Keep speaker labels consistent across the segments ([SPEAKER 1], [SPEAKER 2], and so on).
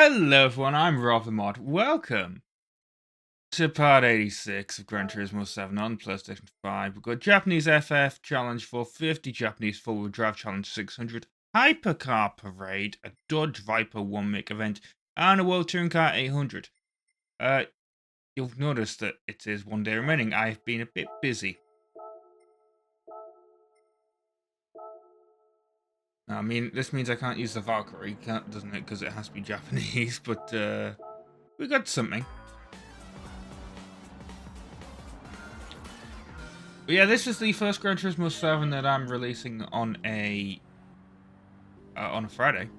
[SPEAKER 1] Hello everyone, I'm RobtheMod. Welcome to part 86 of Gran Turismo 7 on PlayStation 5. We've got Japanese FF Challenge 450, Japanese 4-wheel drive challenge 600, Hypercar Parade, a Dodge Viper 1-make event, and a World Touring Car 800. You'll notice that it is one day remaining. I've been a bit busy. I mean, this means I can't use the Valkyrie, doesn't it? Because it has to be Japanese, but we got something. But yeah, this is the first Gran Turismo 7 that I'm releasing on a Friday.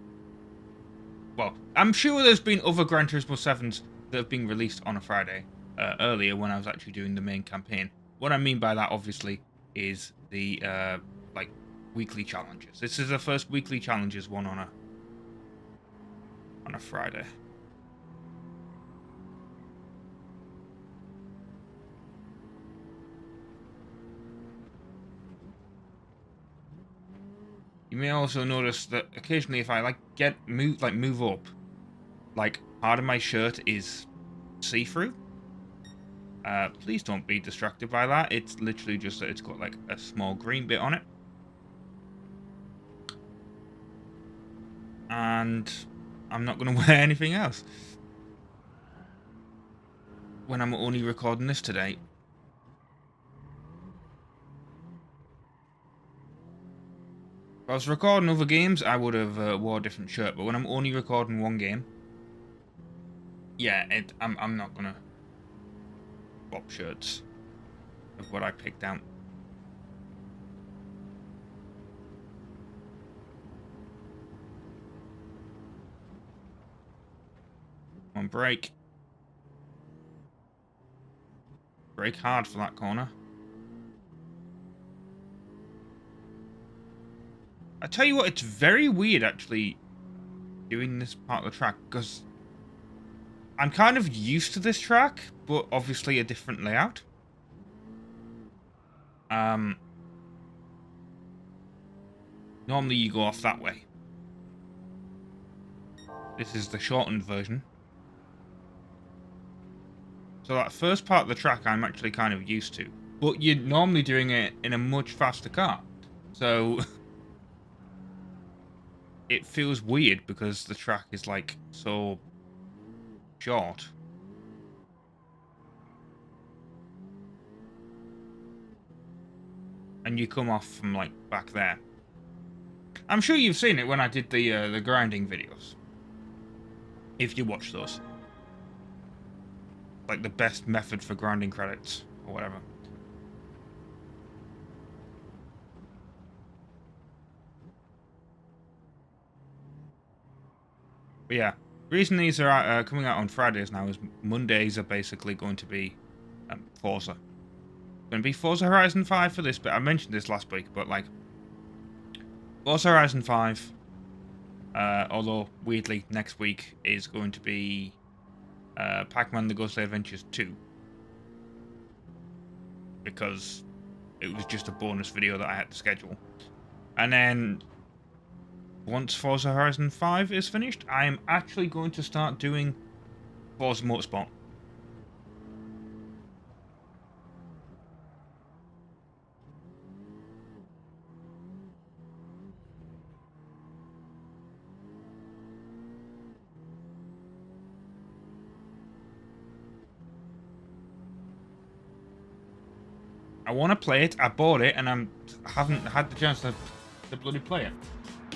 [SPEAKER 1] Well, I'm sure there's been other Gran Turismo 7s that have been released on a Friday earlier when I was actually doing the main campaign. What I mean by that, obviously, is the like weekly challenges. This is the first weekly challenges one on a Friday. You may also notice that occasionally if I move up, like part of my shirt is see-through. Please don't be distracted by that. It's literally just that it's got like a small green bit on it. And I'm not going to wear anything else when I'm only recording this today. If I was recording other games, I would have wore a different shirt. But when I'm only recording one game, yeah, I'm not going to swap shirts of what I picked out. Come on, brake. Brake hard for that corner. I tell you what, it's very weird actually doing this part of the track because I'm kind of used to this track, but obviously a different layout. Normally you go off that way. This is the shortened version. So that first part of the track I'm actually kind of used to. But you're normally doing it in a much faster car. So it feels weird because the track is like so short. And you come off from like back there. I'm sure you've seen it when I did the grinding videos. If you watch those. Like the best method for grinding credits or whatever. But yeah, the reason these are coming out on Fridays now is Mondays are basically going to be Forza. Going to be Forza Horizon 5 for this bit. I mentioned this last week, but like Forza Horizon 5, although weirdly next week is going to be Pac-Man The Ghostly Adventures 2. Because it was just a bonus video that I had to schedule. And then once Forza Horizon 5 is finished, I am actually going to start doing Forza Motorsport. I want to play it. I bought it, and I haven't had the chance to bloody play it.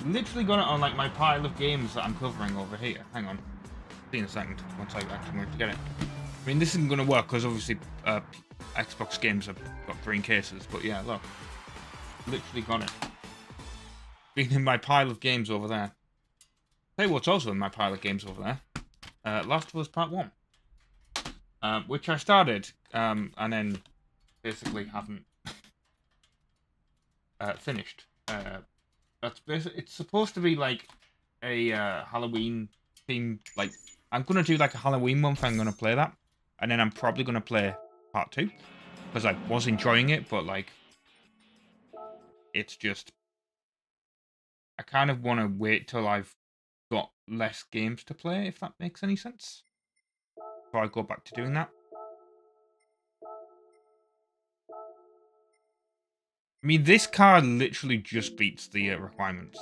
[SPEAKER 1] Literally got it on like my pile of games that I'm covering over here. Hang on, see in a second once I actually manage to get it. I mean, this isn't going to work because obviously Xbox games have got green cases. But yeah, look, literally got it. Been in my pile of games over there. Tell you what's also in my pile of games over there. Last of Us Part 1, which I started and then basically haven't finished. That's basically, it's supposed to be like a Halloween theme. Like, I'm gonna do like a Halloween month. I'm gonna play that, and then I'm probably gonna play part 2 because I was enjoying it, but like, it's just I kind of want to wait till I've got less games to play, if that makes any sense. Before I go back to doing that. I mean, this car literally just beats the requirements.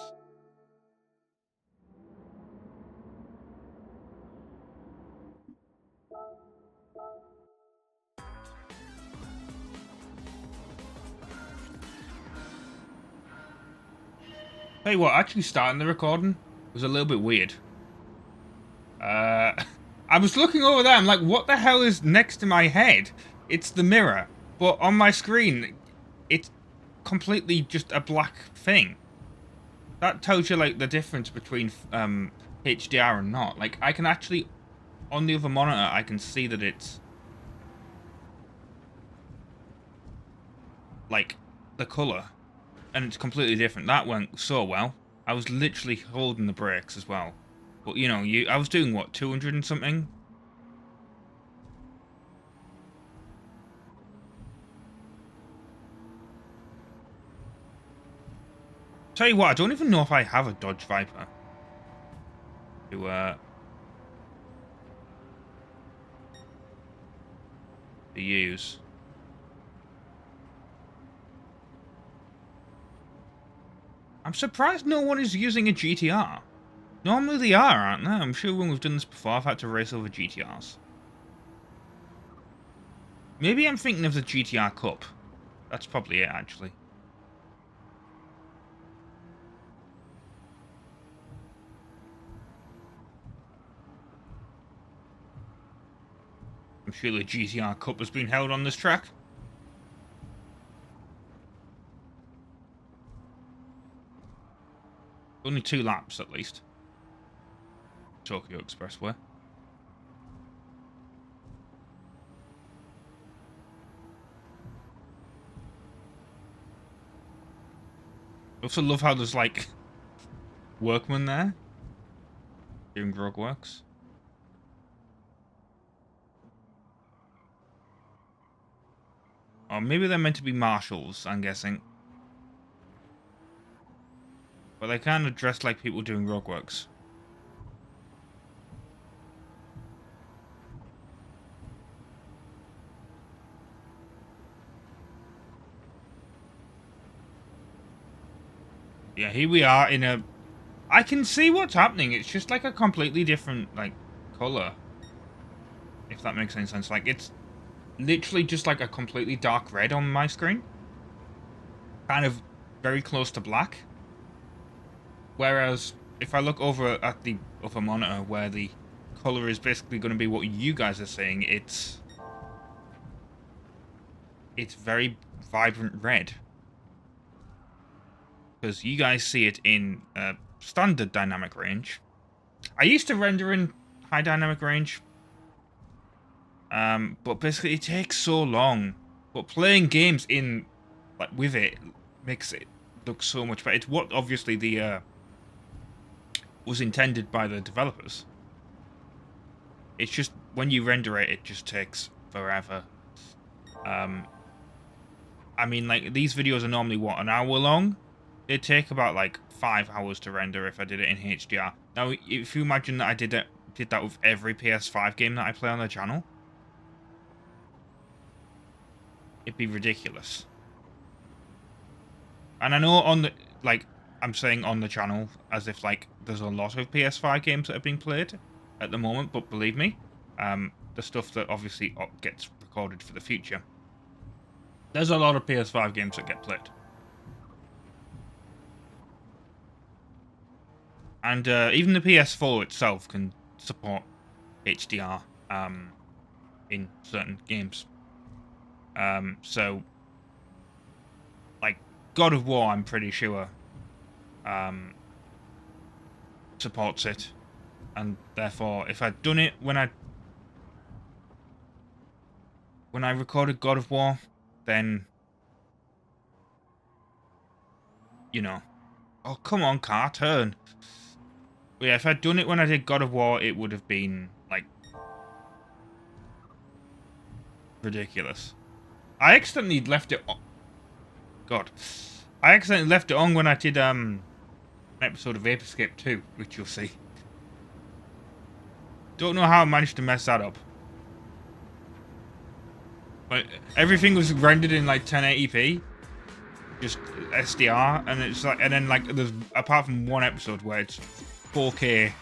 [SPEAKER 1] Tell you what, actually starting the recording was a little bit weird. I was looking over there, I'm like, what the hell is next to my head? It's the mirror. But on my screen, it's completely just a black thing. That tells you, like, the difference between HDR and not. Like, I can actually, on the other monitor, I can see that it's, like, the colour. And it's completely different. That went so well. I was literally holding the brakes as well. But, you know, I was doing, what, 200 and something? Tell you what, I don't even know if I have a Dodge Viper to use. I'm surprised no one is using a GTR. Normally they are, aren't they? I'm sure when we've done this before, I've had to race over GTRs. Maybe I'm thinking of the GTR Cup. That's probably it, actually. I'm sure the GTR Cup has been held on this track. Only 2 laps, at least. Tokyo Expressway. I also love how there's, like, workmen there doing road works. Or maybe they're meant to be marshals, I'm guessing. But they kind of dress like people doing roadworks. Yeah, here we are in a... I can see what's happening. It's just like a completely different, like, colour. If that makes any sense. Like, it's literally just like a completely dark red on my screen. Kind of very close to black. Whereas, if I look over at the other monitor, where the colour is basically going to be what you guys are saying, it's very vibrant red. Because you guys see it in standard dynamic range. I used to render in high dynamic range. But basically it takes so long. But playing games in, like, with it makes it look so much better. It's what obviously the was intended by the developers. It's just when you render it, it just takes forever. I mean, like, these videos are normally what, an hour long? It'd take about like 5 hours to render if I did it in HDR. Now, if you imagine that I did that with every PS5 game that I play on the channel, it'd be ridiculous. And I know on the, like, I'm saying on the channel as if, like, there's a lot of PS5 games that are being played at the moment, but believe me, the stuff that obviously gets recorded for the future, there's a lot of PS5 games that get played. And even the PS4 itself can support HDR in certain games. So, like, God of War, I'm pretty sure supports it. And therefore, if I'd done it when I recorded God of War, then, you know. Oh, come on, car, turn. But yeah, if I'd done it when I did God of War, it would have been, like, ridiculous. I accidentally left it on. God. I accidentally left it on when I did an episode of Ape Escape 2, which you'll see. Don't know how I managed to mess that up. But everything was rendered in like 1080p, just SDR, and it's like, and then like there's apart from one episode where it's 4K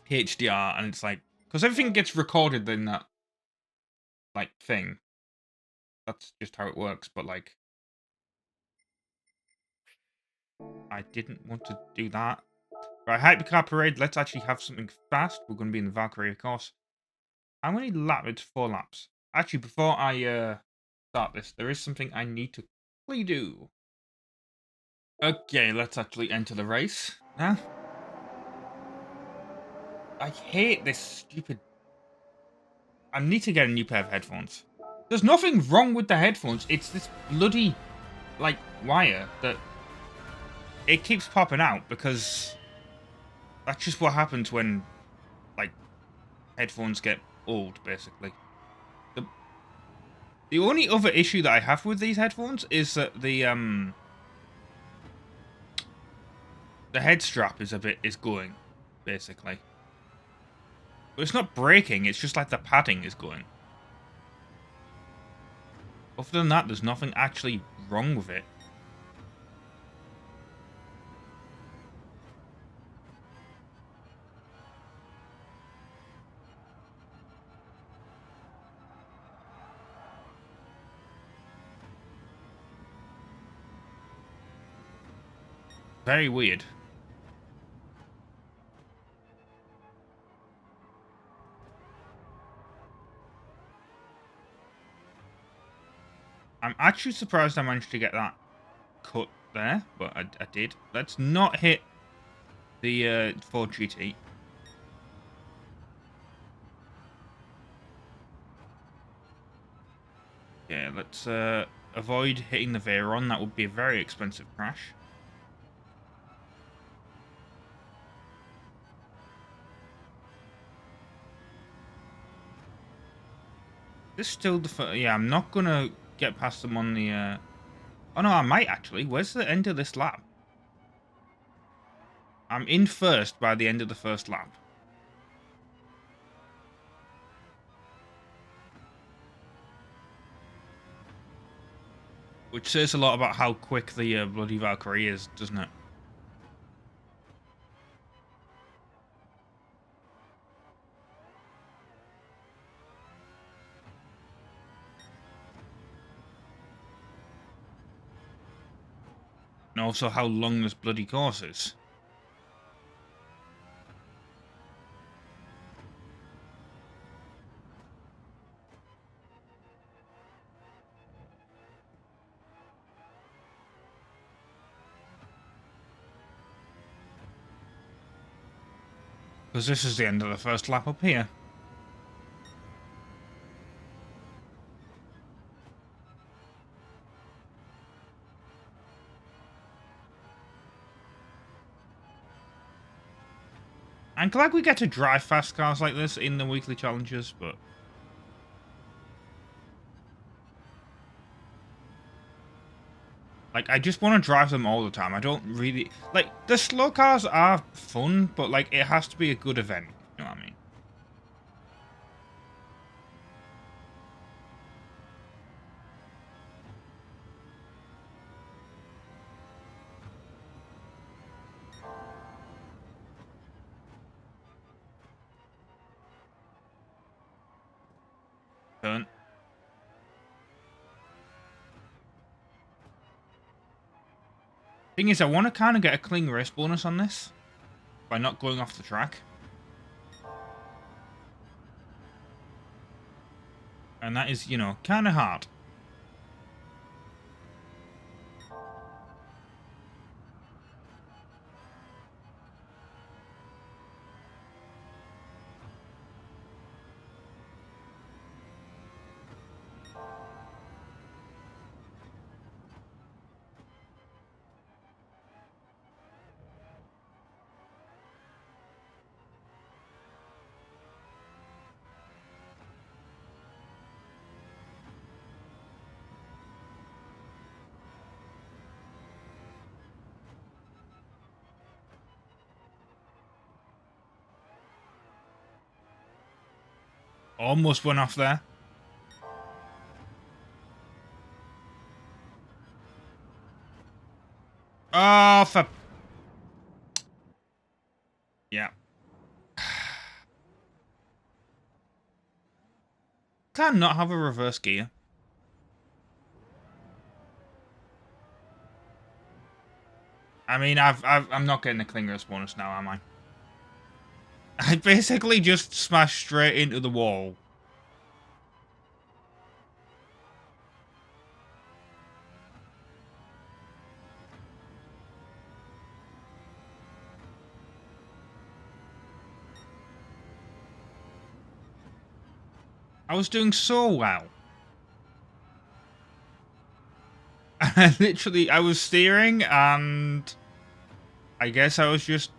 [SPEAKER 1] HDR, and it's like because everything gets recorded in that like thing. That's just how it works. But like, I didn't want to do that. Right, Hypercar Parade. Let's actually have something fast. We're going to be in the Valkyrie, of course. How many laps? It's 4 laps. Actually, before I start this, there is something I need to quickly do. Okay, let's actually enter the race. Huh? I hate this stupid... I need to get a new pair of headphones. There's nothing wrong with the headphones. It's this bloody, like, wire that... It keeps popping out because... That's just what happens when, like, headphones get old, basically. The only other issue that I have with these headphones is that the head strap is going, basically. But it's not breaking, it's just like the padding is going. Other than that, there's nothing actually wrong with it. Very weird. I'm actually surprised I managed to get that cut there, but I did. Let's not hit the Ford GT. Yeah, let's avoid hitting the Veyron. That would be a very expensive crash. This is still the... Yeah, I'm not going to get past them on the... Oh, no, I might actually. Where's the end of this lap? I'm in first by the end of the first lap. Which says a lot about how quick the bloody Valkyrie is, doesn't it? And also how long this bloody course is. Because this is the end of the first lap up here. I'm glad we get to drive fast cars like this in the weekly challenges, but... Like, I just want to drive them all the time. I don't really... Like, the slow cars are fun, but, like, it has to be a good event. You know what I mean? Turn. Thing is, I want to kind of get a clean race bonus on this by not going off the track. And that is, you know, kind of hard. Almost went off there. Oh, for... Yeah. Can I not have a reverse gear? I mean, I'm not getting the clingers bonus now, am I? I basically just smashed straight into the wall. I was doing so well. I was steering, and I guess I was just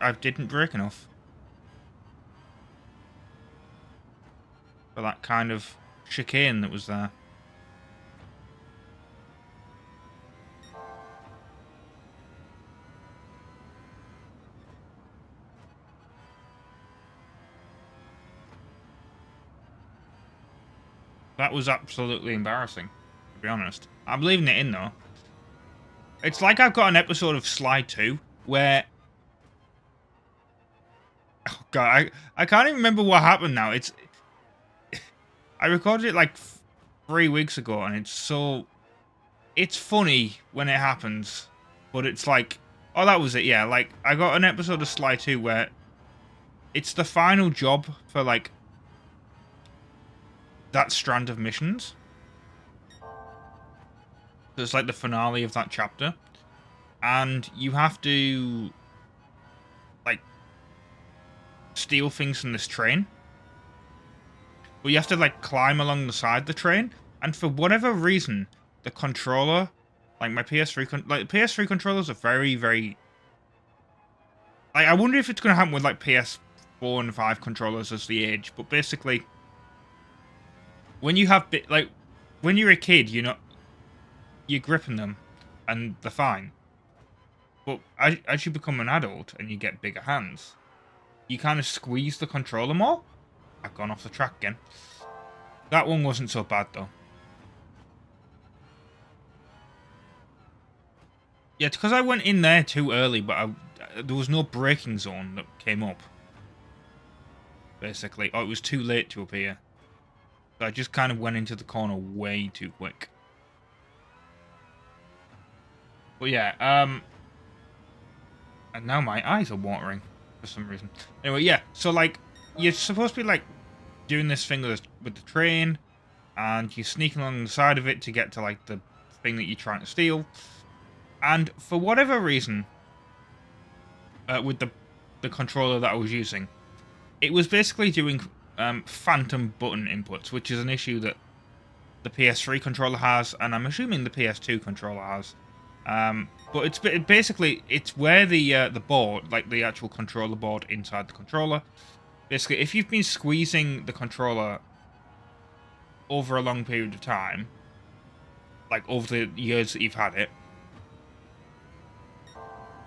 [SPEAKER 1] I didn't brake enough for that kind of chicane that was there. That was absolutely embarrassing, to be honest. I'm leaving it in, though. It's like I've got an episode of Sly 2 where... Oh, God, I can't even remember what happened now. I recorded it like 3 weeks ago, and it's so... It's funny when it happens, but it's like... Oh, that was it, yeah. Like, I got an episode of Sly 2 where it's the final job for, like, that strand of missions. So it's like the finale of that chapter. And you have to, like, steal things from this train. But you have to, like, climb along the side of the train. And for whatever reason, the controller, like my PS3, like PS3 controllers are very, very... Like, I wonder if it's going to happen with, like, PS4 and 5 controllers as the age. But basically, when you have, like, when you're a kid, you're gripping them, and they're fine. But as you become an adult and you get bigger hands, you kind of squeeze the controller more. I've gone off the track again. That one wasn't so bad, though. Yeah, it's because I went in there too early, but there was no braking zone that came up. Basically. Oh, it was too late to appear. So I just kind of went into the corner way too quick. But yeah, and now my eyes are watering for some reason. Anyway, yeah, so like, you're supposed to be like doing this thing with the train, and you're sneaking along the side of it to get to like the thing that you're trying to steal. And for whatever reason, with the controller that I was using, it was basically doing phantom button inputs, which is an issue that the PS3 controller has, and I'm assuming the PS2 controller has. But it's basically, it's where the board, like the actual controller board inside the controller. Basically, if you've been squeezing the controller over a long period of time, like over the years that you've had it,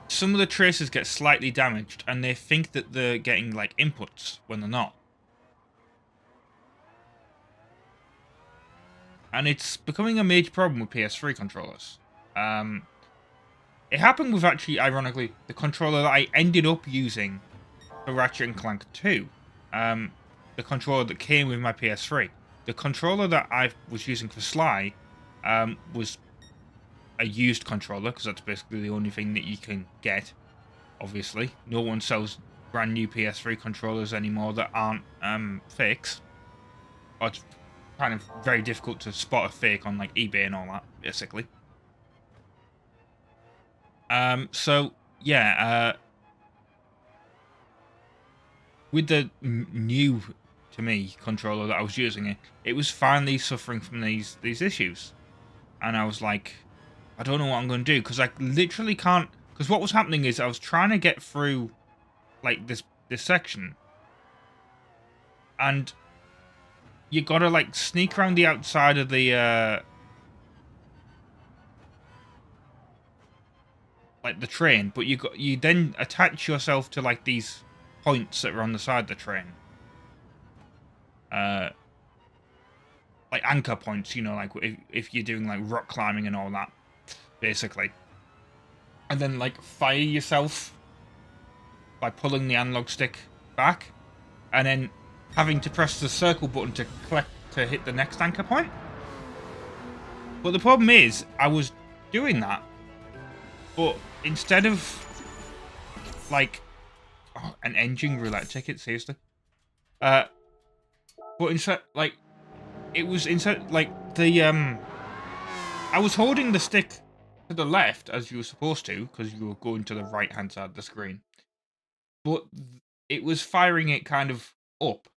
[SPEAKER 1] some of the traces get slightly damaged, and they think that they're getting like inputs when they're not. And it's becoming a major problem with PS3 controllers. It happened with, actually, ironically, the controller that I ended up using for Ratchet and Clank 2. The controller that came with my PS3. The controller that I was using for Sly was a used controller, because that's basically the only thing that you can get, obviously. No one sells brand new PS3 controllers anymore that aren't fakes. Or it's kind of very difficult to spot a fake on like eBay and all that, basically. So yeah, with the new, to me, controller that I was using, it was finally suffering from these issues, and I was like, I don't know what I'm going to do, because I literally can't. Because what was happening is I was trying to get through like this section, and you gotta like sneak around the outside of the like the train, but you then attach yourself to like these points that are on the side of the train. like anchor points, you know, like if you're doing like rock climbing and all that, basically. And then like fire yourself by pulling the analog stick back, and then having to press the circle button to hit the next anchor point. But the problem is, I was doing that, but instead of like an engine roulette ticket, seriously. But instead, like, it was instead like the I was holding the stick to the left as you were supposed to, because you were going to the right hand side of the screen. But it was firing it kind of up.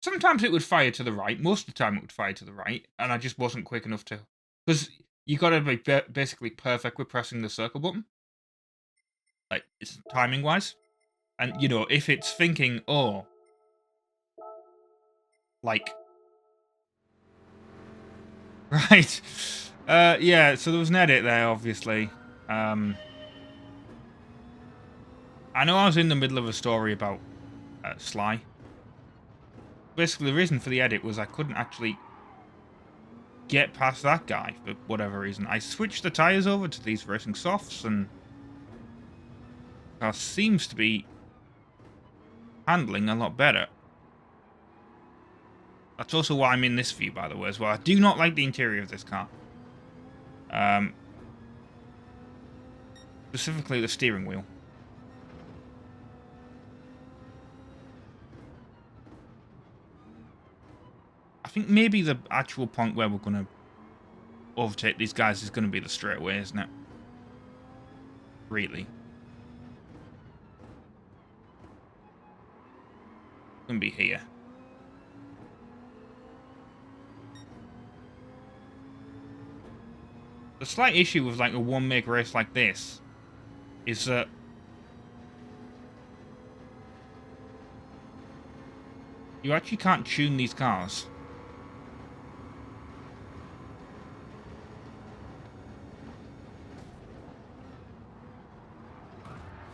[SPEAKER 1] Sometimes it would fire to the right. Most of the time it would fire to the right, and I just wasn't quick enough to. Because you got to be basically perfect with pressing the circle button, like it's timing wise. And you know, if it's thinking, oh, like, right, yeah. So there was an edit there, obviously. I know I was in the middle of a story about Sly. Basically, the reason for the edit was I couldn't actually get past that guy for whatever reason. I switched the tires over to these racing softs, and car seems to be handling a lot better. That's also why I'm in this view, by the way, as well. I do not like the interior of this car. Specifically the steering wheel. I think maybe the actual point where we're going to overtake these guys is going to be the straightaway, isn't it? Really. It's going to be here. The slight issue with like a one-make race like this is that you actually can't tune these cars.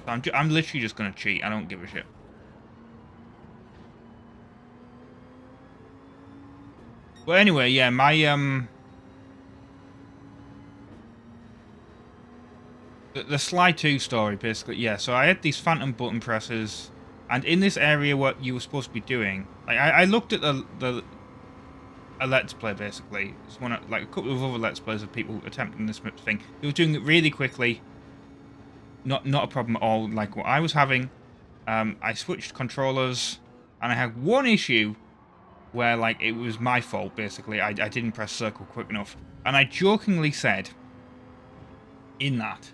[SPEAKER 1] So I'm literally just going to cheat. I don't give a shit. But anyway, yeah, my the Sly 2 story, basically, yeah. So I had these phantom button presses, and in this area, what you were supposed to be doing, like I looked at a Let's Play, basically. It's one of, like a couple of other Let's Plays of people attempting this thing. They were doing it really quickly. Not a problem at all. Like what I was having, I switched controllers, and I had one issue where like it was my fault. Basically, I didn't press circle quick enough, and I jokingly said in that.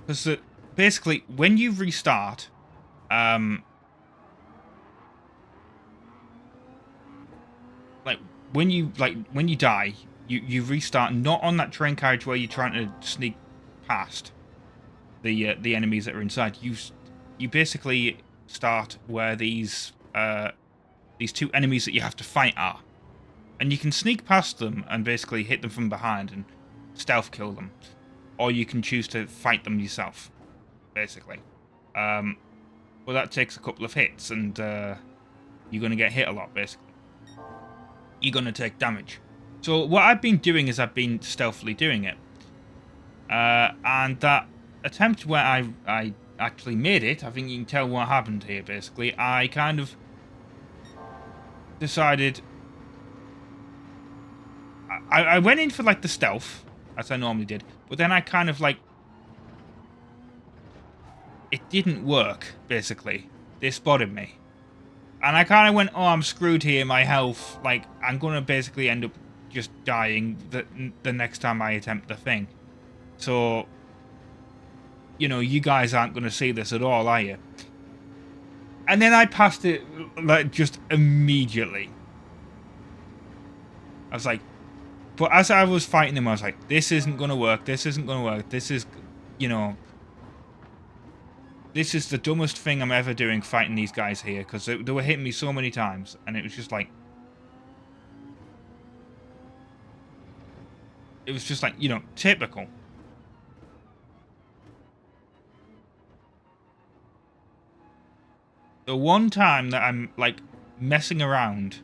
[SPEAKER 1] Because basically, when you restart, like when you die, you restart not on that train carriage where you're trying to sneak past the enemies that are inside. You basically start where these two enemies that you have to fight are, and you can sneak past them and basically hit them from behind and stealth kill them. Or you can choose to fight them yourself, basically. Well, that takes a couple of hits, and you're going to get hit a lot, basically. You're going to take damage. So what I've been doing is I've been stealthily doing it. And that attempt where I actually made it, I think you can tell what happened here, basically. I kind of decided... I went in for, like, the stealth, as I normally did. But then I kind of, like... It didn't work, basically. They spotted me. And I kind of went, oh, I'm screwed here, my health. Like, I'm going to basically end up just dying the next time I attempt the thing. So, you know, you guys aren't going to see this at all, are you? And then I passed it, like, just immediately. I was like... But as I was fighting them, I was like, this isn't going to work, this isn't going to work, this is, you know... This is the dumbest thing I'm ever doing fighting these guys here, because they were hitting me so many times, and it was just like... It was just like, you know, typical. The one time that I'm, like, messing around,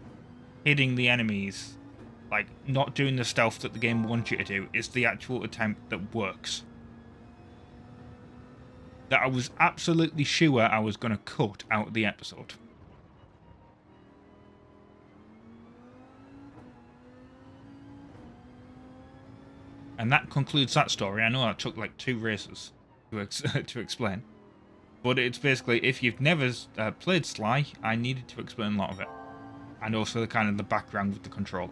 [SPEAKER 1] hitting the enemies, like not doing the stealth that the game wants you to do, is the actual attempt that works. That I was absolutely sure I was going to cut out of the episode. And that concludes that story. I know that took like 2 races to explain. But it's basically, if you've never played Sly, I needed to explain a lot of it. And also the kind of the background with the controller.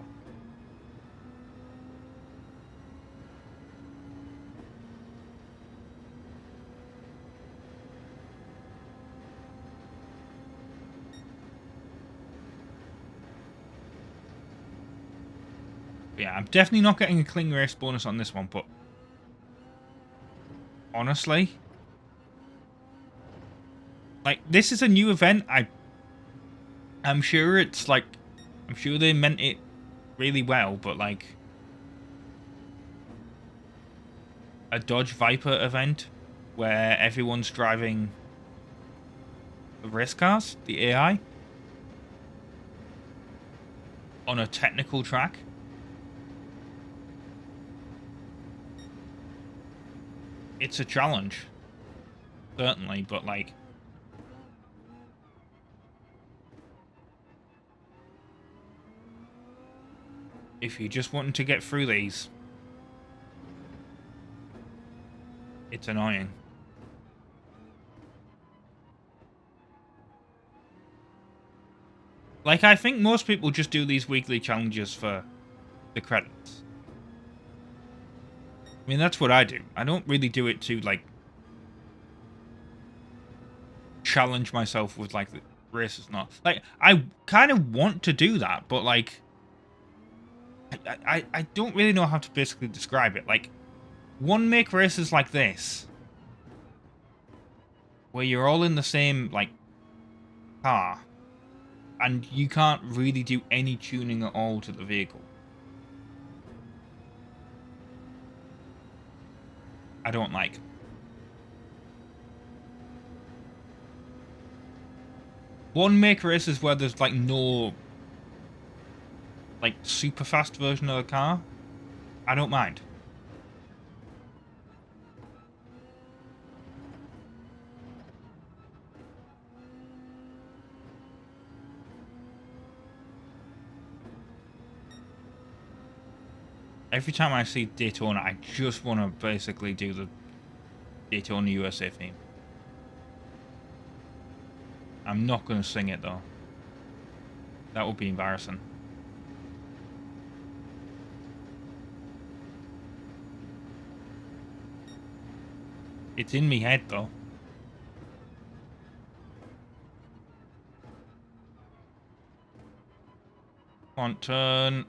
[SPEAKER 1] Yeah, I'm definitely not getting a clean race bonus on this one, but honestly, like, this is a new event. I'm sure it's like, I'm sure they meant it really well, but like a Dodge Viper event where everyone's driving the race cars, the AI, on a technical track. It's a challenge, certainly, but like, if you just want to get through these, it's annoying. Like, I think most people just do these weekly challenges for the credits. I mean, that's what I do. I don't really do it to, like, challenge myself with, like, the races. Not like, I kind of want to do that, but, like, I don't really know how to basically describe it. Like, make races like this, where you're all in the same, like, car, and you can't really do any tuning at all to the vehicle. I don't like. Make races where there's like no like super fast version of the car, I don't mind. Every time I see Daytona, I just want to basically do the Daytona USA theme. I'm not going to sing it, though. That would be embarrassing. It's in me head, though. Come on, turn.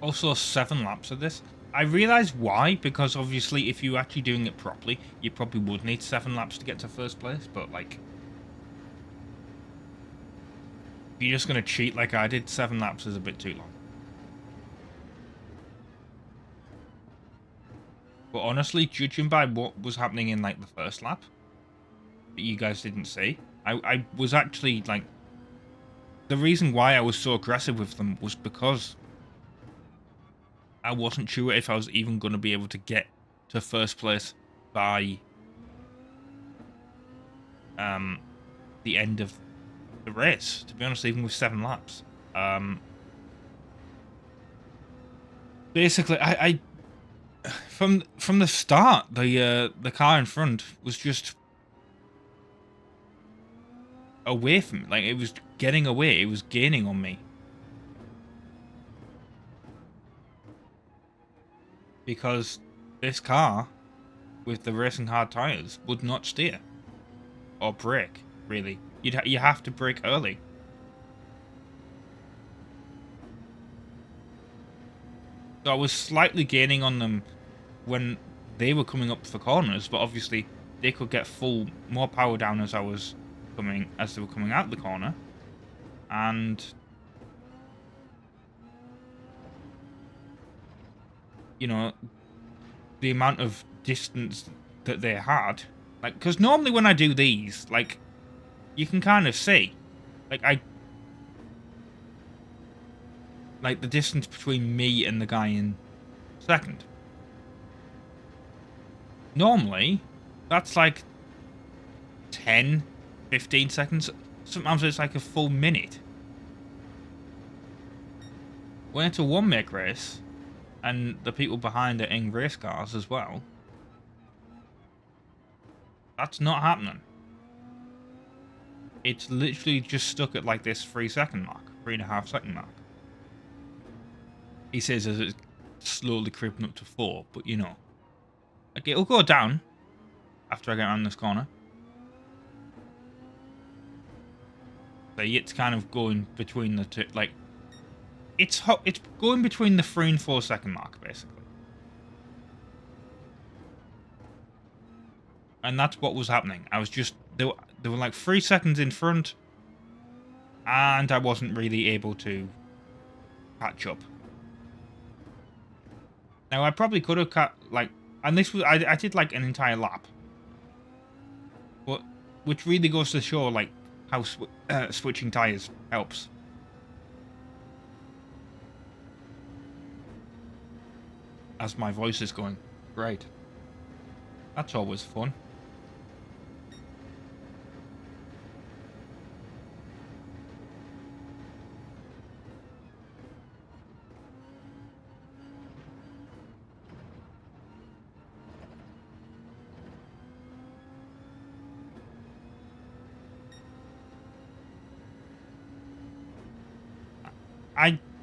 [SPEAKER 1] Also, 7 laps of this. I realise why, because obviously if you're actually doing it properly, you probably would need 7 laps to get to first place, but like, if you're just going to cheat like I did, 7 laps is a bit too long. But honestly, judging by what was happening in like the first lap that you guys didn't see, I was actually like, the reason why I was so aggressive with them was because I wasn't sure if I was even going to be able to get to first place by the end of the race, to be honest, even with 7 laps. Basically, I from the start, the car in front was just away from me. Like, it was getting away, it was gaining on me. Because this car, with the racing hard tyres, would not steer. Or brake, really. You have to brake early. So I was slightly gaining on them when they were coming up for corners, but obviously they could get more power down as they were coming out the corner. And you know, the amount of distance that they had, like, because normally when I do these, like, you can kind of see, like, the distance between me and the guy in second. Normally, that's like 10, 15 seconds. Sometimes it's like a full minute. When it's a one-make race, and the people behind are in race cars as well, that's not happening. It's literally just stuck at like this 3-second mark, 3.5-second mark. He says as it's slowly creeping up to 4, but you know. Like, it'll go down after I get around this corner. So it's kind of going between the two, like, it's going between the 3 and 4-second mark, basically. And that's what was happening. I was just, there were like 3 seconds in front, and I wasn't really able to catch up. Now, I probably could have cut, like, and this was, I did like an entire lap. But, which really goes to show, like, how switching tyres helps. As my voice is going. Great. That's always fun.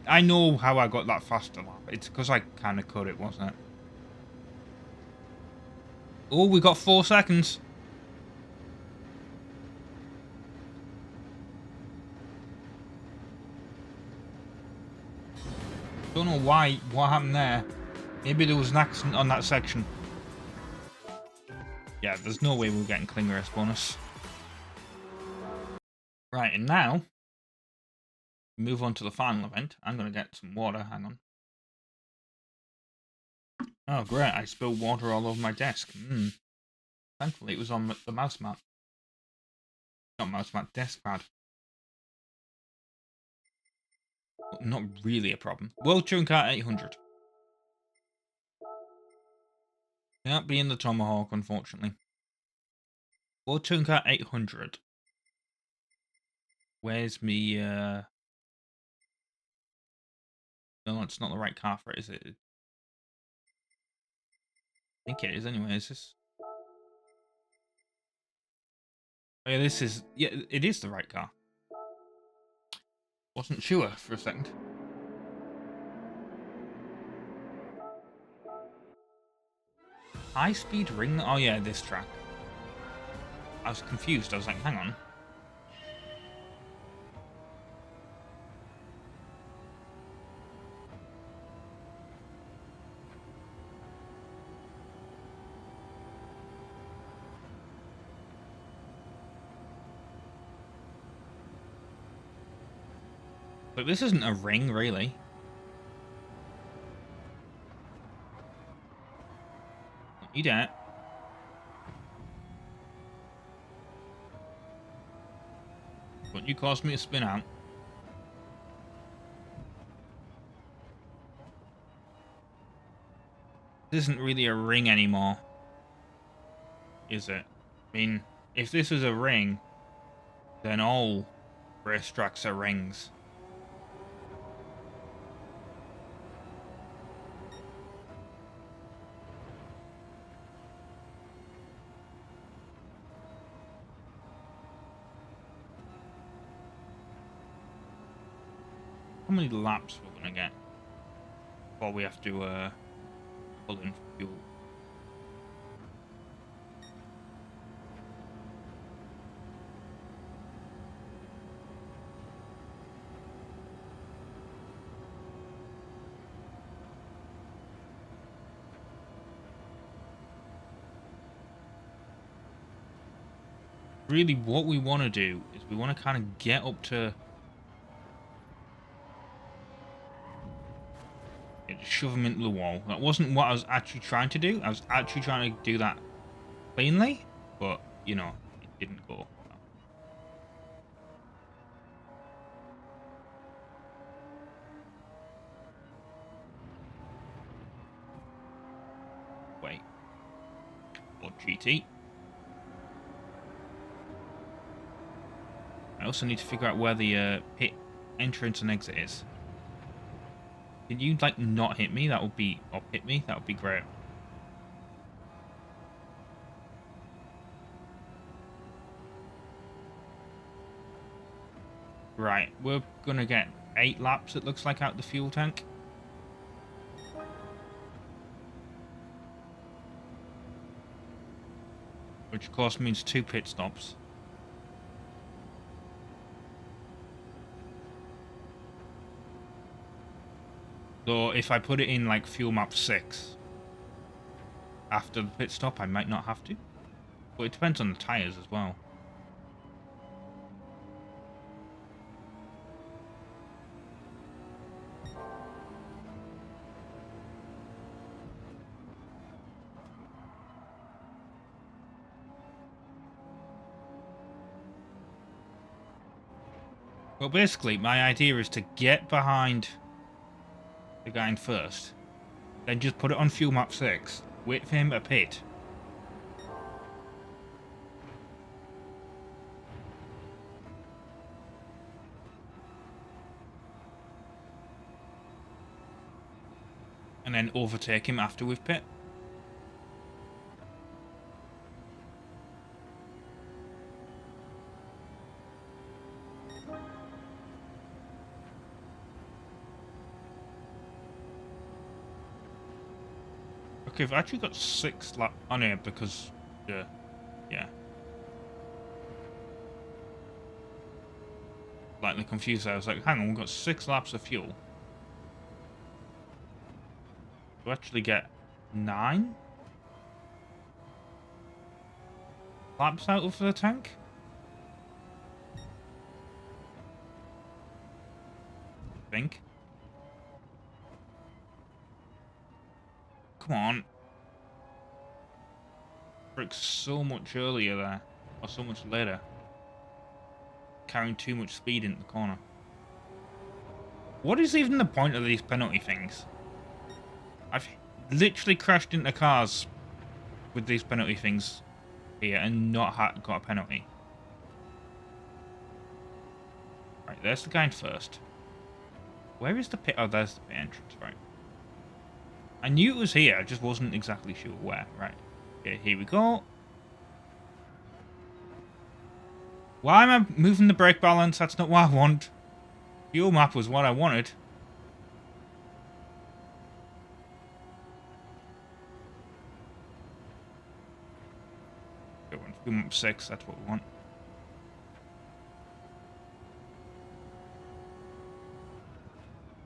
[SPEAKER 1] I know how I got that faster lap. It's because I kind of cut it, wasn't it? Oh, we got 4 seconds. Don't know what happened there. Maybe there was an accident on that section. Yeah, there's no way we're getting clean race bonus. Right, and now, move on to the final event. I'm going to get some water, hang on. Oh, great, I spilled water all over my desk. Thankfully, it was on the mouse mat. Not mouse mat, desk pad. Not really a problem. World Touring Car 800. Can't be in the Tomahawk, unfortunately. World Touring Car 800. Where's me, No, it's not the right car for it, is it? I think it is anyway, is this? Oh yeah, this is... Yeah, it is the right car. Wasn't sure for a second. High-speed ring? Oh yeah, this track. I was confused. I was like, hang on. But this isn't a ring, really. You don't. But you caused me to spin out. This isn't really a ring anymore, is it? I mean, if this was a ring, then all racetracks are rings. How many laps we're gonna get before we have to pull in fuel? Really, what we want to do is we want to kind of get up to... shove him into the wall. That wasn't what I was actually trying to do. I was actually trying to do that cleanly, but, you know, it didn't go. Wait. Or GT. I also need to figure out where the pit entrance and exit is. Can you, like, not hit me? That would be... or hit me? That would be great. Right, we're gonna get 8 laps, it looks like, out the fuel tank. Which, of course, means 2 pit stops. So if I put it in like fuel map 6 after the pit stop, I might not have to. But it depends on the tyres as well. Well, basically, my idea is to get behind the guy in first, then just put it on fuel map 6, wait for him to pit. And then overtake him after we've pit. Okay, I've actually got 6 laps on here because, yeah. Slightly confused. I was like, hang on, we've got 6 laps of fuel. To actually get 9 laps out of the tank? I think. Come on. Brick's so much earlier there. Or so much later. Carrying too much speed into the corner. What is even the point of these penalty things? I've literally crashed into cars with these penalty things here and not got a penalty. Right, there's the guy in first. Where is the pit? Oh, there's the pit entrance, right. I knew it was here, I just wasn't exactly sure where. Right. Okay, here we go. Why am I moving the brake balance? That's not what I want. Fuel map was what I wanted. Go on, fuel map 6, that's what we want.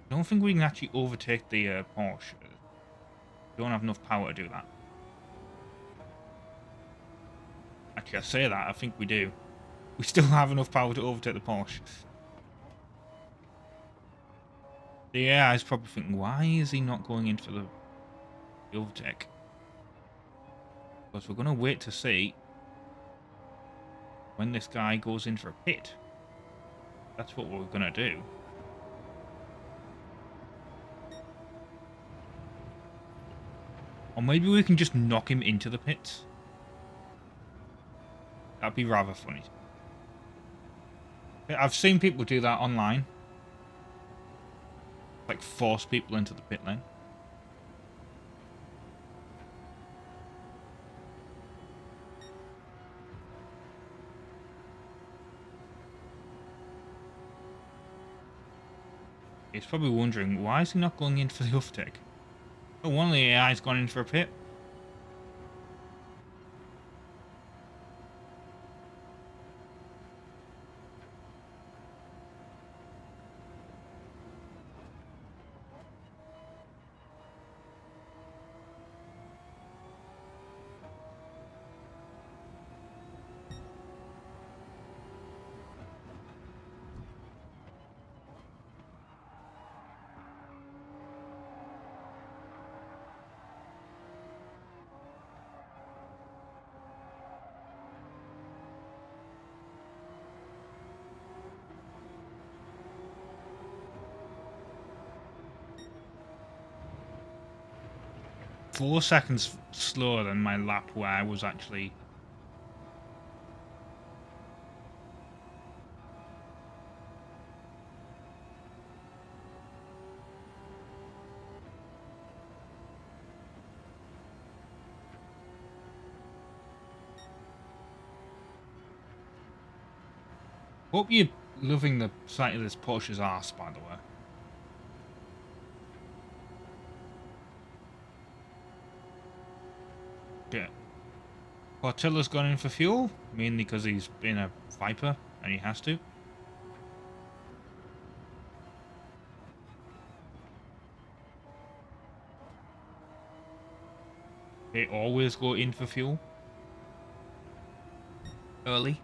[SPEAKER 1] I don't think we can actually overtake the Porsche. We don't have enough power to do that. Actually, I say that, I think we do. We still have enough power to overtake the Porsche. Yeah, I was probably thinking, why is he not going in for the overtake? Because we're going to wait to see when this guy goes in for a pit. That's what we're going to do. Or maybe we can just knock him into the pits. That'd be rather funny. I've seen people do that online. Like, force people into the pit lane. He's probably wondering, why is he not going in for the uptick? Oh, one of the AI's gone in for a pit. Four seconds slower than my lap where I was actually... Hope you're loving the sight of this Porsche's arse, by the way. Yeah. Portilla's gone in for fuel, mainly because he's been a Viper, and he has to. They always go in for fuel. Early.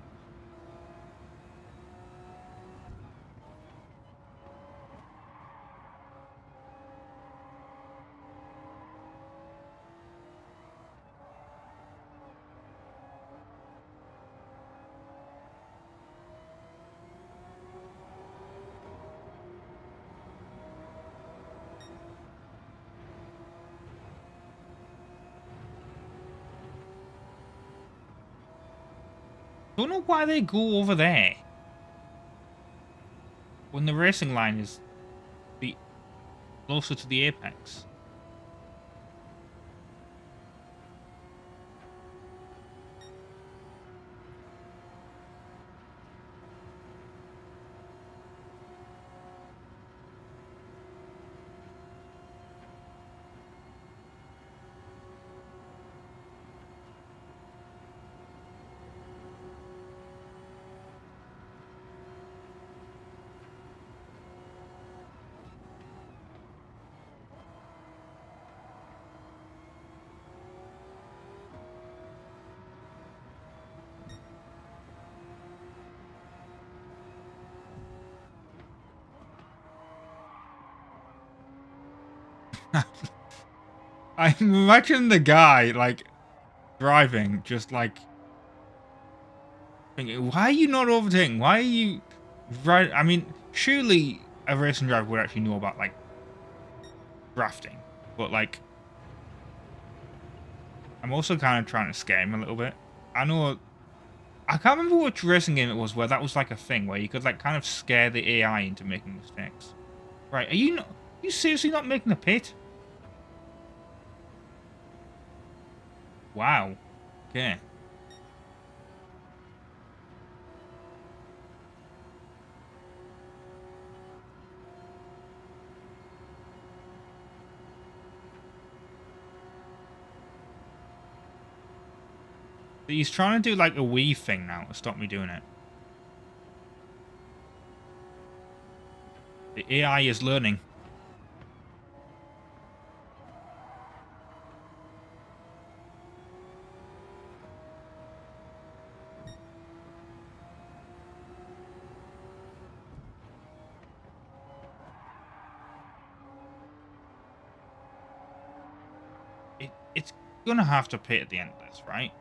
[SPEAKER 1] Don't know why they go over there when the racing line is closer to the apex. I imagine the guy, like, driving, just like, thinking, why are you not overtaking? Why are you right? I mean, surely a racing driver would actually know about, like, drafting. But, like, I'm also kind of trying to scare him a little bit. I know, I can't remember which racing game it was where that was, like, a thing, where you could, like, kind of scare the AI into making mistakes. Right, are you seriously not making a pit? Wow. Okay. He's trying to do like a Wii thing now to stop me doing it. The AI is learning. It's gonna have to pit at the end of this, right?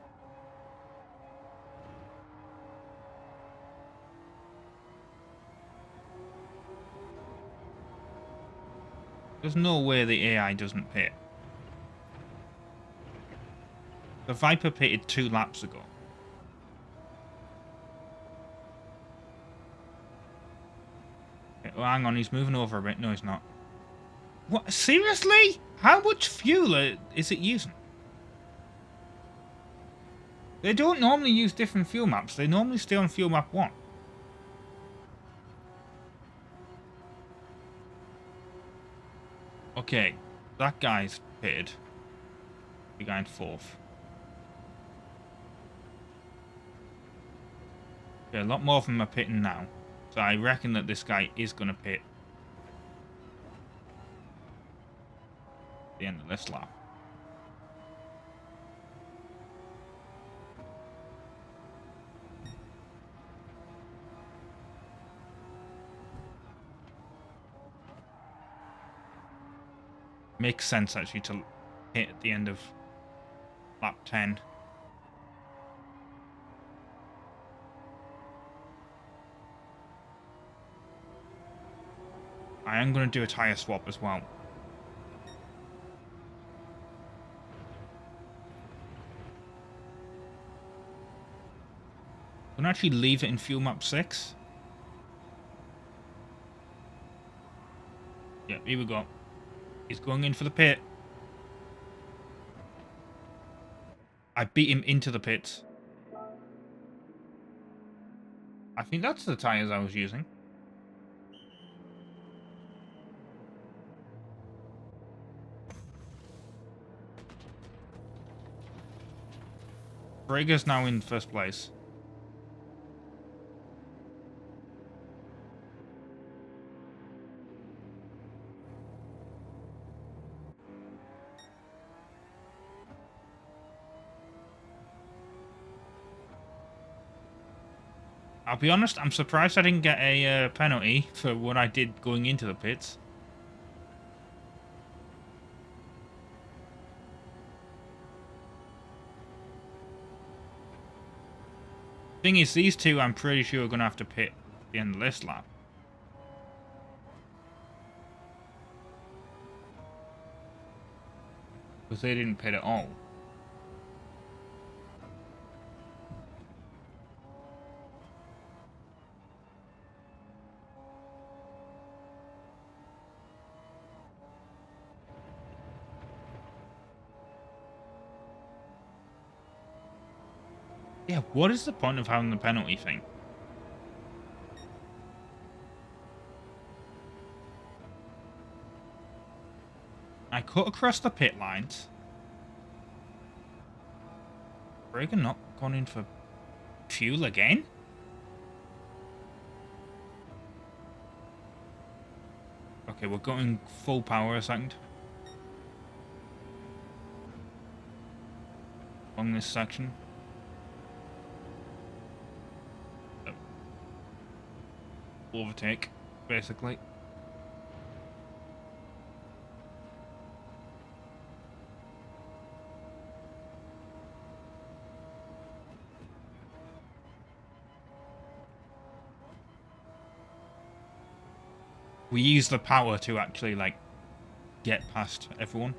[SPEAKER 1] There's no way the AI doesn't pit. The Viper pitted 2 laps ago. Okay, oh, hang on, he's moving over a bit. No, he's not. What? Seriously? How much fuel is it using? They don't normally use different fuel maps. They normally stay on fuel map 1. Okay, that guy's pitted. The guy in 4th. Okay, a lot more of them are pitting now. So I reckon that this guy is going to pit at the end of this lap. Makes sense actually to hit at the end of lap 10. I am going to do a tyre swap as well. I'm going to actually leave it in fuel map 6. Yep, here we go. He's going in for the pit. I beat him into the pits. I think that's the tyres I was using. Frigga's now in first place. I'll be honest, I'm surprised I didn't get a penalty for what I did going into the pits. Thing is, these two I'm pretty sure are going to have to pit at the end of this lap. Because they didn't pit at all. Yeah, what is the point of having the penalty thing? I cut across the pit lines. Reagan not gone in for fuel again? Okay, we're going full power a second. On this section. Overtake, basically. We use the power to actually, like, get past everyone.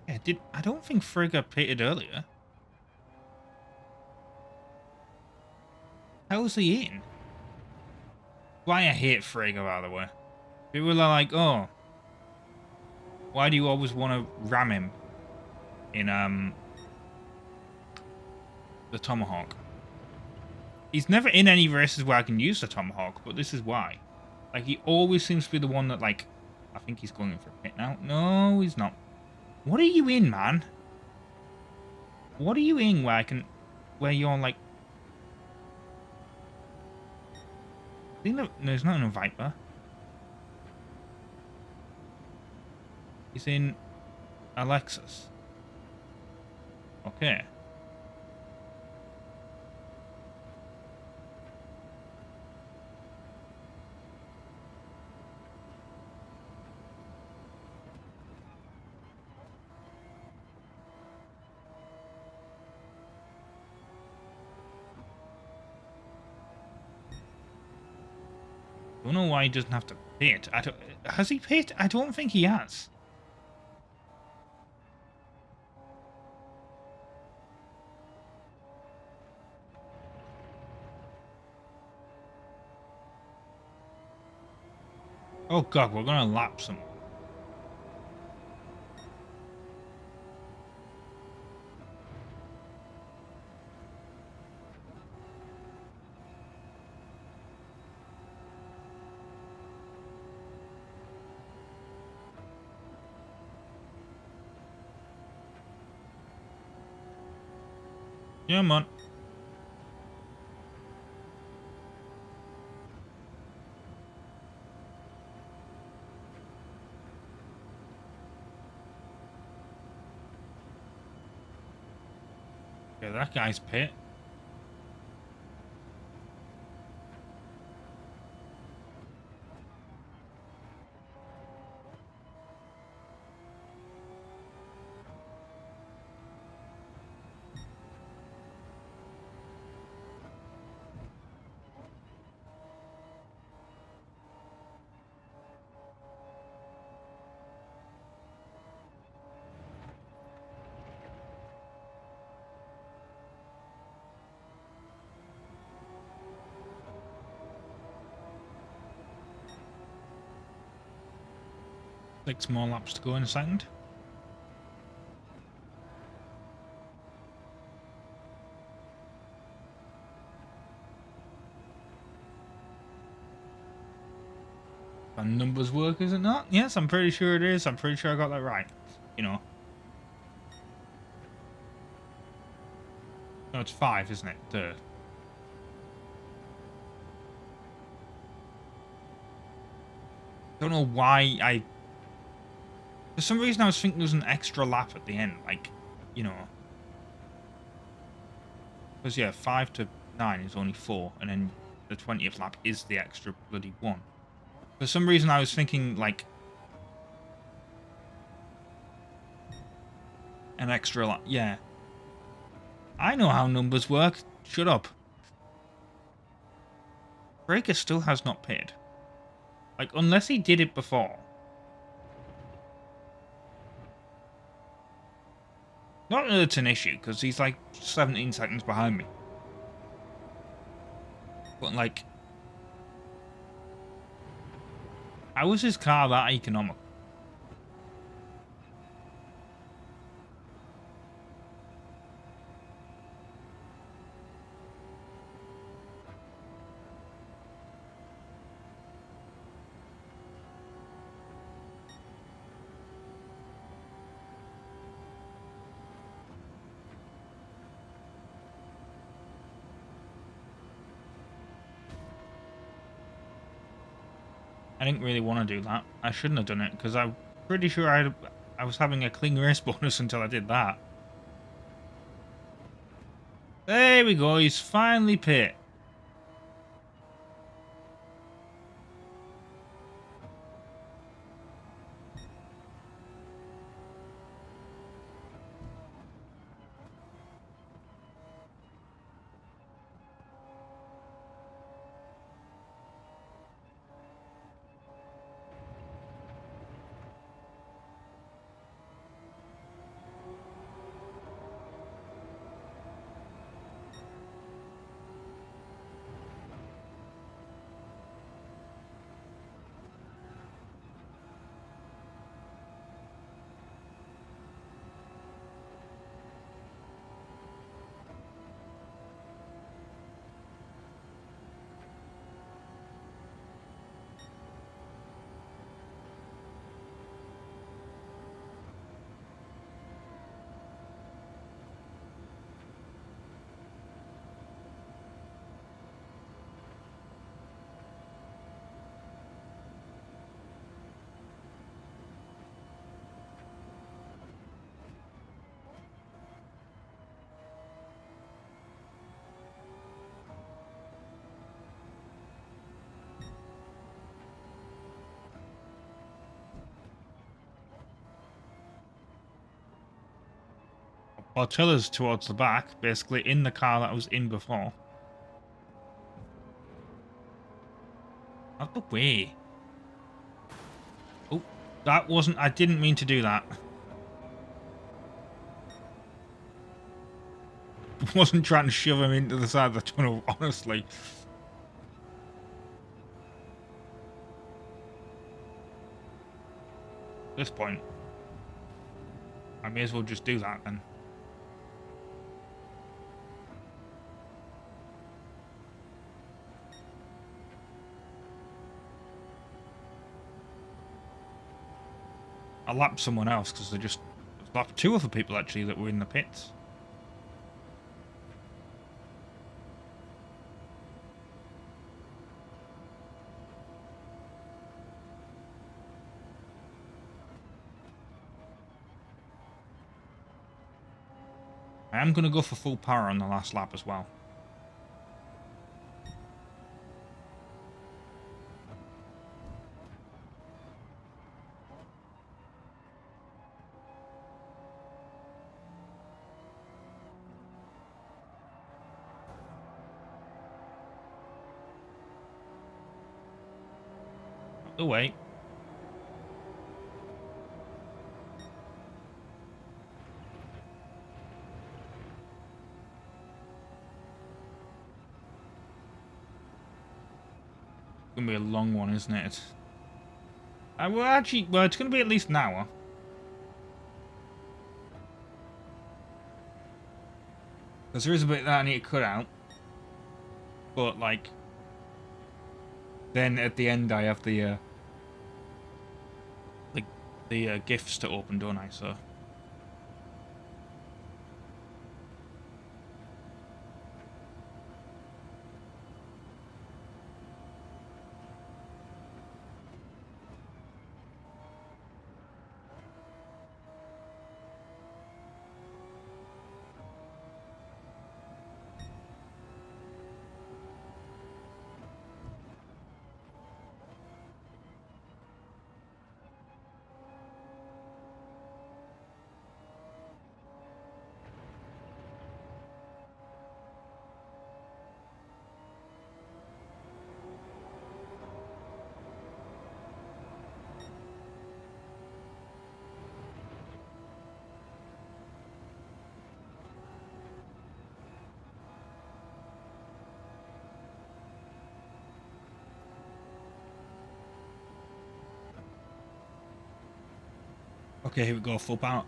[SPEAKER 1] Yeah, I don't think Frigga pitted earlier. How's he in? Why I hate Frigga, by the way. People are like, oh, why do you always want to ram him in the Tomahawk? He's never in any races where I can use the Tomahawk, but this is why. Like, he always seems to be the one that, like, I think he's going in for a pit now. No, he's not. What are you in, man? What are you in where you're like... No, he's not in a Viper. He's in Alexis. Okay. don't know why he doesn't have to pit. Has he pit? I don't think he has. Oh god, we're gonna lap some. Yeah, man. Yeah, that guy's pit. Six more laps to go in a second. And numbers work, is it not? Yes, I'm pretty sure it is. I'm pretty sure I got that right. You know. No, it's 5, isn't it? Duh. Don't know why I... For some reason I was thinking there was an extra lap at the end. Like, you know. Because yeah, 5 to 9 is only 4. And then the 20th lap is the extra bloody 1. For some reason I was thinking, like... an extra lap. Yeah. I know how numbers work. Shut up. Breaker still has not paid. Like, unless he did it before. Not that it's an issue, because he's like 17 seconds behind me. But like... how was his car that economical? I didn't really want to do that. I shouldn't have done it, because I'm pretty sure I was having a clean race bonus until I did that. There we go, he's finally pit. Portilla's towards the back, basically in the car that I was in before. Out the way. Oh, that wasn't... I didn't mean to do that. I wasn't trying to shove him into the side of the tunnel, honestly. At this point, I may as well just do that then. I lapped someone else because they just lapped two other people actually that were in the pits. I am going to go for full power on the last lap as well. Out the way. Gonna be a long one, isn't it? Well, it's gonna be at least an hour. Because there is a bit that I need to cut out. But, like... Then at the end I have the gifts to open, don't I? So... Okay, here we go, full power.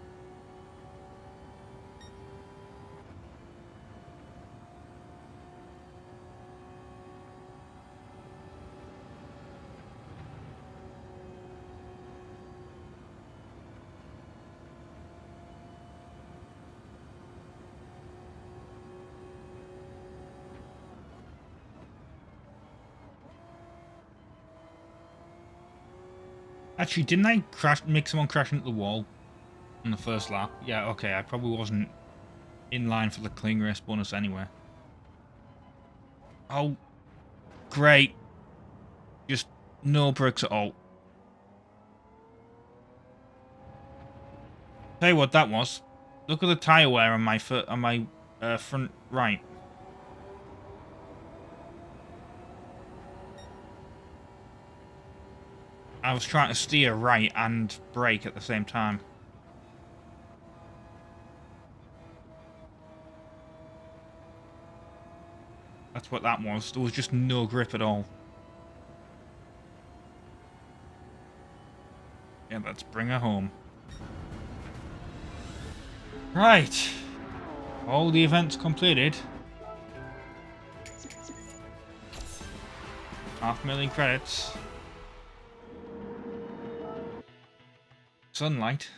[SPEAKER 1] Actually, didn't I make someone crash into the wall on the first lap? Yeah, okay, I probably wasn't in line for the clean race bonus anyway. Oh, great. Just no brakes at all. Tell you what that was. Look at the tyre wear on my front right. I was trying to steer right and brake at the same time. That's what that was. There was just no grip at all. Yeah, let's bring her home. Right. All the events completed. 500,000 credits. Sunlight.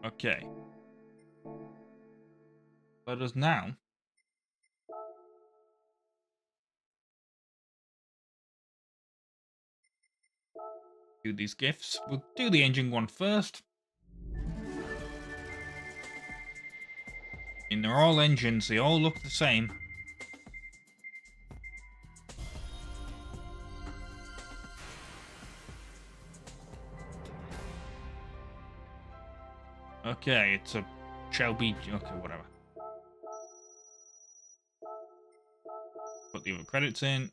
[SPEAKER 1] Okay. Let us now do these gifts. We'll do the engine one first. And they're all engines, they all look the same. Okay, it's a Shelby. Okay, whatever. Put the other credits in.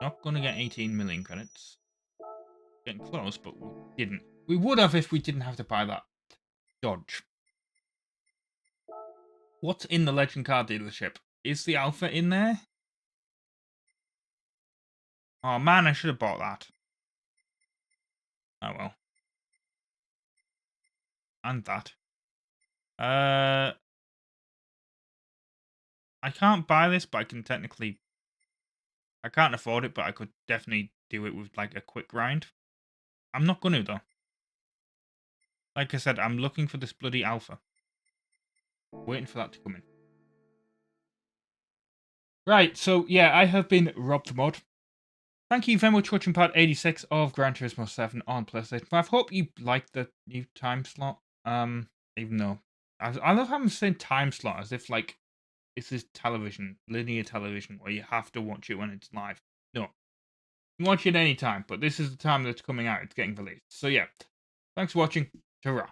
[SPEAKER 1] Not gonna get 18 million credits. Getting close, but we didn't. We would have if we didn't have to buy that Dodge. What's in the Legend car dealership? Is the Alpha in there? Oh man, I should have bought that. Oh well. And that. I can't buy this, but I can technically... I can't afford it, but I could definitely do it with like a quick grind. I'm not gonna though. Like I said, I'm looking for this bloody Alpha. Waiting for that to come in. Right, so yeah, I have been RobtheMod. Thank you very much for watching part 86 of Gran Turismo 7 on PlayStation 5. Hope you liked the new time slot. Even though I love having the same time slot as if like it's this television, linear television, where you have to watch it when it's live. No, you can watch it anytime, but this is the time that's coming out. It's getting released. So yeah, thanks for watching. Ta-ra.